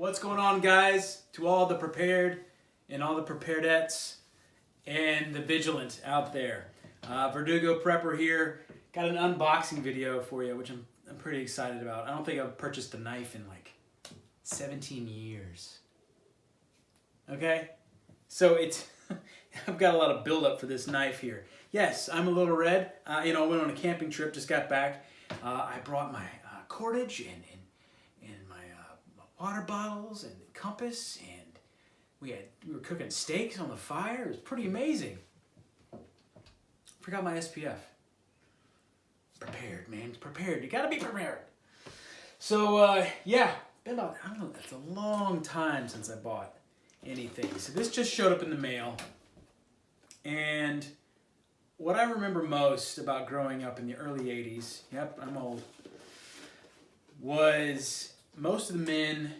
What's going on, guys? To all the prepared and all the preparedettes and the vigilant out there. Verdugo Prepper here. Got an unboxing video for you, which I'm pretty excited about. I don't think I've purchased a knife in like 17 years. Okay? So it's I've got a lot of buildup for this knife here. Yes, I'm a little red. I went on a camping trip, just got back. I brought my cordage and my water bottles and compass, and we were cooking steaks on the fire. It was pretty amazing. Forgot my SPF. Prepared, man. Prepared. You gotta be prepared. So yeah, been about, I don't know, it's a long time since I bought anything. So this just showed up in the mail, and what I remember most about growing up in the early 80s, yep, I'm old, was most of the men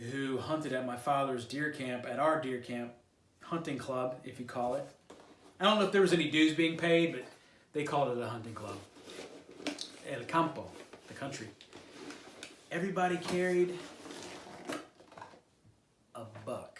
who hunted at my father's deer camp, at our deer camp, hunting club, if you call it. I don't know if there was any dues being paid, but they called it a hunting club. El campo, the country. Everybody carried a buck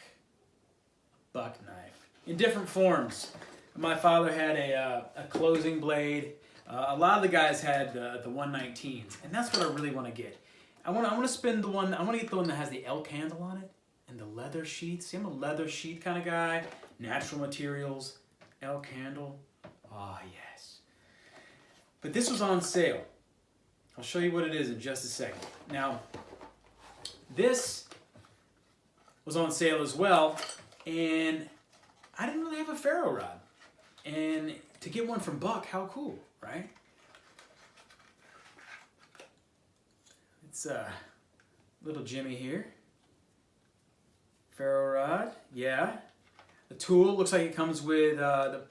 knife in different forms. My father had a closing blade. A lot of the guys had the 119s, and that's what I really want to get. I want to spend the one. I want to get the one that has the elk handle on it and the leather sheath. See, I'm a leather sheath kind of guy. Natural materials, elk handle. Ah, yes. But this was on sale. I'll show you what it is in just a second. Now, this was on sale as well, and I didn't really have a Ferro rod. And to get one from Buck, how cool, right? It's little Jimmy here. Ferro rod, yeah. The tool looks like it comes with the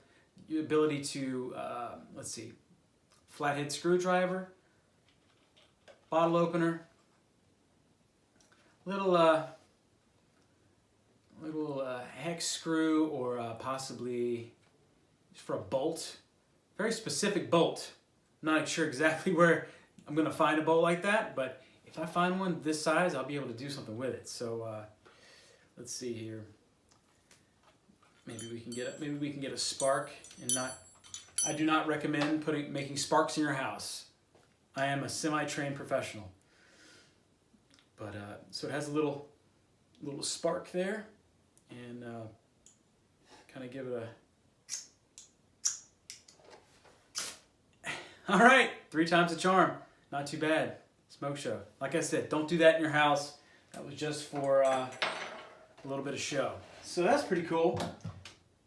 ability to, let's see, flathead screwdriver, bottle opener, little hex screw, or possibly for a bolt. Very specific bolt. I'm not sure exactly where I'm going to find a bolt like that, but if I find one this size, I'll be able to do something with it. So let's see here. Maybe we can get a spark, and not. I do not recommend making sparks in your house. I am a semi-trained professional. But so it has a little spark there, and kind of give it a. All right, 3 times the charm. Not too bad. Smoke show. Like I said, don't do that in your house. That was just for a little bit of show. So that's pretty cool.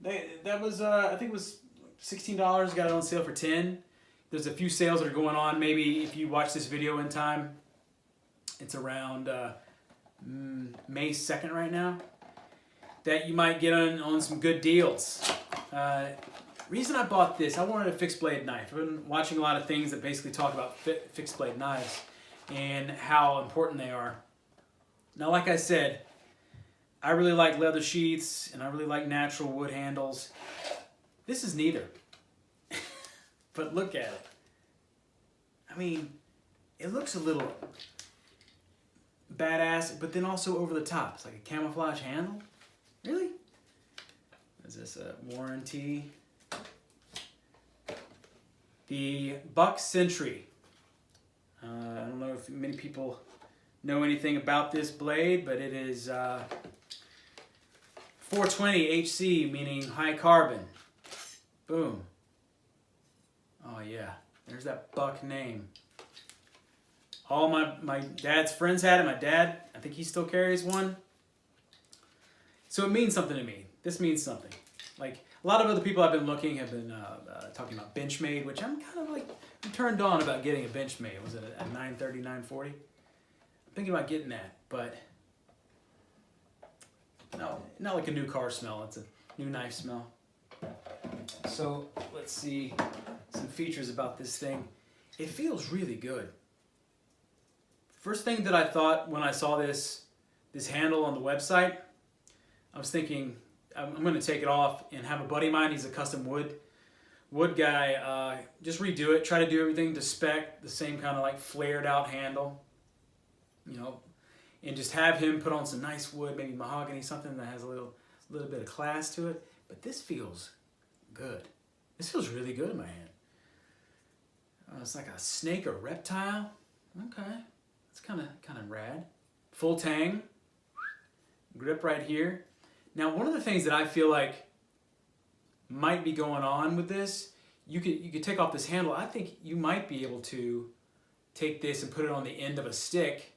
That was, I think it was $16. Got it on sale for $10. There's a few sales that are going on. Maybe if you watch this video in time, it's around May 2nd right now, that you might get on some good deals. Reason I bought this, I wanted a fixed blade knife. I've been watching a lot of things that basically talk about fixed blade knives and how important they are. Now, like I said, I really like leather sheaths and I really like natural wood handles. This is neither. But look at it. I mean, it looks a little badass, but then also over the top. It's like a camouflage handle. Really? Is this a warranty? The Buck Sentry. I don't know if many people know anything about this blade, but it is 420 HC, meaning high carbon. Boom. Oh yeah, there's that Buck name. All my dad's friends had it. My dad, I think he still carries one. So it means something to me. This means something. Like, a lot of other people I've been looking have been talking about Benchmade, which I'm kind of like, I'm turned on about getting a Benchmade. Was it a 930, 940? I'm thinking about getting that, but no, not like a new car smell. It's a new knife smell. So let's see some features about this thing. It feels really good. First thing that I thought when I saw this handle on the website, I was thinking, I'm going to take it off and have a buddy of mine, he's a custom wood guy, just redo it, try to do everything to spec, the same kind of like flared out handle, and just have him put on some nice wood, maybe mahogany, something that has a little bit of class to it. But this feels good. This feels really good in my hand. It's like a snake or reptile. Okay, it's kind of rad. Full tang. Grip right here. Now, one of the things that I feel like might be going on with this, you could take off this handle. I think you might be able to take this and put it on the end of a stick,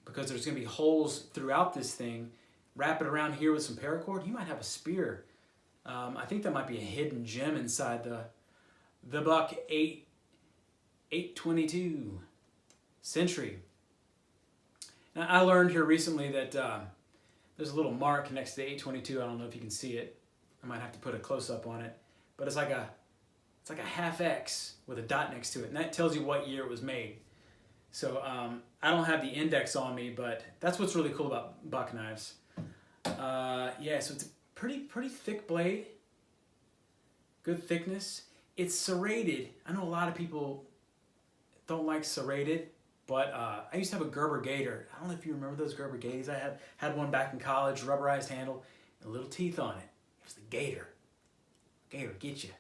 because there's going to be holes throughout this thing. Wrap it around here with some paracord. You might have a spear. I think that might be a hidden gem inside the Buck 822 Sentry. Now, I learned here recently that there's a little mark next to the 822. I don't know if you can see it. I might have to put a close-up on it. But it's like a half X with a dot next to it, and that tells you what year it was made. So I don't have the index on me, but that's what's really cool about buck knives. Yeah, so it's a pretty thick blade. Good thickness. It's serrated. I know a lot of people don't like serrated, but I used to have a Gerber Gator. I don't know if you remember those Gerber Gators. I had one back in college, rubberized handle, and little teeth on it. It was the Gator. Gator, get you.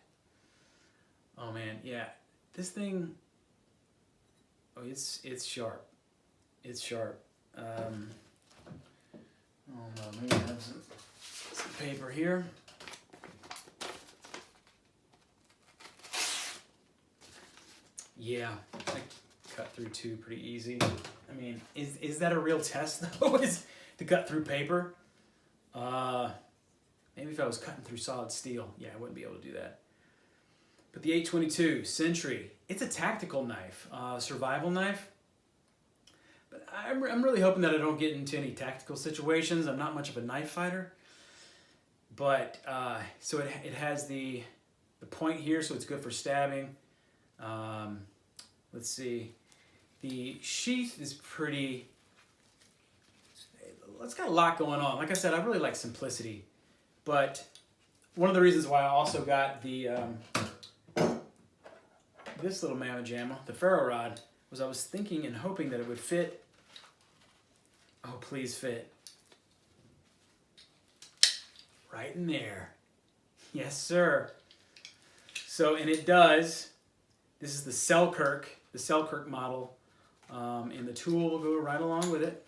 Oh man, yeah. This thing, oh, it's sharp. It's sharp. Oh no, maybe I have some paper here. Yeah, I cut through two pretty easy. I mean, is that a real test though? Is to cut through paper? Maybe if I was cutting through solid steel, yeah, I wouldn't be able to do that. But the 822 Sentry, it's a tactical knife, survival knife. But I'm really hoping that I don't get into any tactical situations. I'm not much of a knife fighter. But, so it has the point here, so it's good for stabbing. Let's see. The sheath is pretty, it's got a lot going on. Like I said, I really like simplicity. But one of the reasons why I also got the this little mamma jamma, the Ferro rod, was I was thinking and hoping that it would fit. Oh, please fit. Right in there. Yes, sir. So, and it does. This is the Selkirk model. And the tool will go right along with it.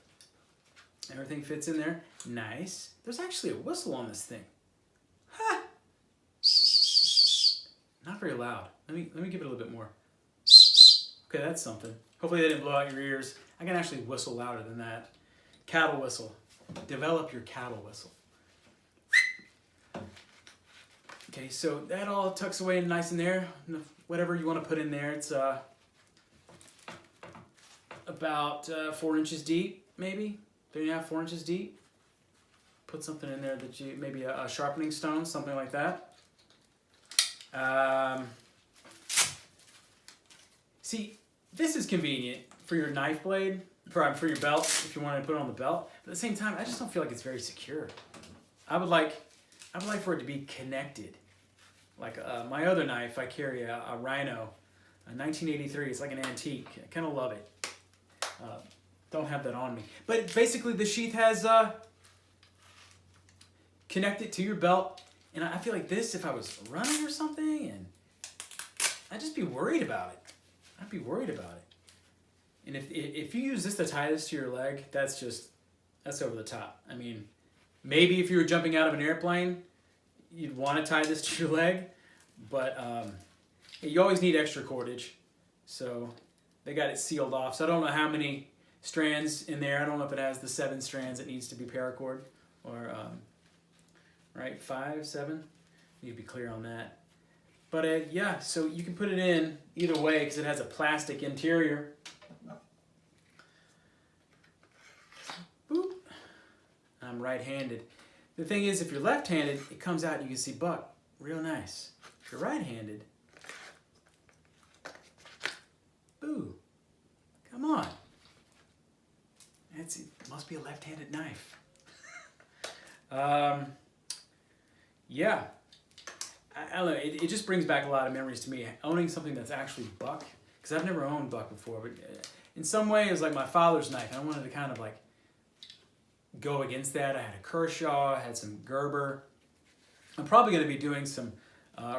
Everything fits in there. Nice. There's actually a whistle on this thing. Ha! Not very loud. Let me give it a little bit more. Okay, that's something. Hopefully they didn't blow out your ears. I can actually whistle louder than that. Cattle whistle. Develop your cattle whistle. Okay, so that all tucks away nice in there. Whatever you want to put in there. It's about 4 inches deep, maybe 3.5, 4 inches deep. Put something in there that you, maybe a sharpening stone, something like that. See, this is convenient for your knife blade, for your belt, if you want to put it on the belt. But at the same time, I just don't feel like it's very secure. I would like for it to be connected. Like my other knife, I carry a Rhino, a 1983. It's like an antique. I kind of love it. Don't have that on me. But basically, the sheath has connected to your belt. And I feel like this, if I was running or something, and I'd just be worried about it. I'd be worried about it. And if you use this to tie this to your leg, that's over the top. I mean, maybe if you were jumping out of an airplane, you'd want to tie this to your leg, but you always need extra cordage. So they got it sealed off. So I don't know how many strands in there. I don't know if it has the 7 strands that needs to be paracord, or right, 5, 7. You need to be clear on that. But yeah, so you can put it in either way because it has a plastic interior. Boop. I'm right-handed. The thing is, if you're left-handed, it comes out and you can see buck real nice. If you're right-handed, boo, come on. It must be a left-handed knife. Yeah. I don't know, it just brings back a lot of memories to me, owning something that's actually buck, because I've never owned buck before, but in some way it was like my father's knife. And I wanted to kind of like go against that. I had a Kershaw, I had some Gerber. I'm probably going to be doing some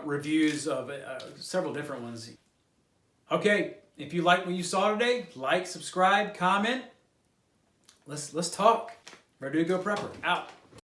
reviews of several different ones. Okay, if you like what you saw today, like, subscribe, comment. Let's talk. Verdugo Prepper, out.